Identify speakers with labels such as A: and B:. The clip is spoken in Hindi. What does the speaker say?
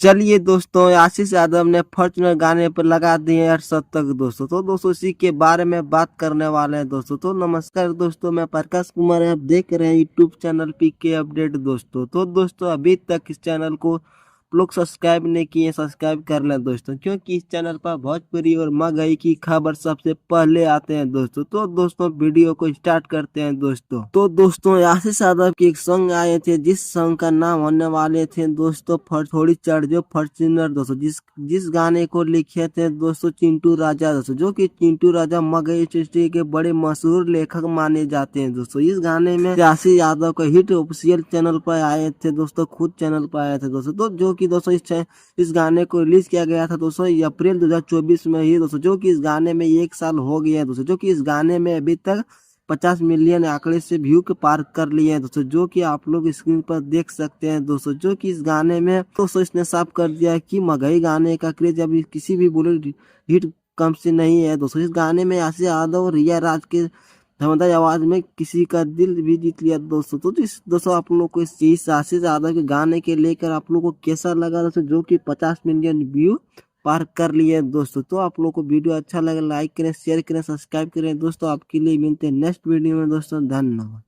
A: चलिए दोस्तों, आशीष यादव ने फॉर्च्यूनर गाने पर लगा दिए 68 दोस्तों। तो दोस्तों इसी के बारे में बात करने वाले हैं दोस्तों। तो नमस्कार दोस्तों, मैं प्रकाश कुमार, आप देख रहे हैं यूट्यूब चैनल पीके अपडेट दोस्तों। तो दोस्तों अभी तक इस चैनल को लोग सब्सक्राइब नहीं किए, सब्सक्राइब कर लें दोस्तों, क्योंकि इस चैनल पर भोजपुरी और महंगाई की खबर सबसे पहले आते हैं दोस्तों। तो दोस्तों वीडियो को स्टार्ट करते हैं दोस्तों। तो दोस्तों आशीष यादव के एक सॉन्ग आए थे, जिस सॉन्ग का नाम होने वाले थे दोस्तों थोड़ी चढ़ जो फॉर्च्यूनर दोस्तों। जिस गाने को लिखे थे दोस्तों चिंटू राजा दोस्तों, जो कि चिंटू राजा महंगाई इंडस्ट्री के बड़े मशहूर लेखक माने जाते हैं दोस्तों। इस गाने में आशीष यादव का हिट ऑफिशियल चैनल पर आए थे दोस्तों, खुद चैनल पर आए थे दोस्तों। तो जो कि दोस्तों इस गाने को रिलीज किया गया था दोस्तों अप्रैल 2024 में ही दोस्तों, जो कि इस गाने में 1 साल हो गया है दोस्तों। जो कि इस गाने में अभी तक 50 मिलियन आंकड़े से व्यू के पार कर लिए हैं दोस्तों, जो कि आप लोग स्क्रीन पर देख सकते हैं दोस्तों। जो कि इस गाने में दोस्तों इसने साफ कर दिया है कि महंगाई गाने का क्रेज अभी किसी भी बुलेट हिट कम से नहीं है दोस्तों। इस गाने में आशीष यादव और रिया राज के धमाकेदार आवाज में किसी का दिल भी जीत लिया दोस्तों। तो इस दोस्तों आप लोग को इस चीज आशीष यादव के गाने के लेकर आप लोग को कैसा लगा दोस्तों, जो कि 50 मिलियन व्यू पार कर लिए दोस्तों। तो आप लोग को वीडियो अच्छा लगे लाइक करें, शेयर करें, सब्सक्राइब करें दोस्तों। आपके लिए मिलते हैं नेक्स्ट वीडियो में दोस्तों। धन्यवाद।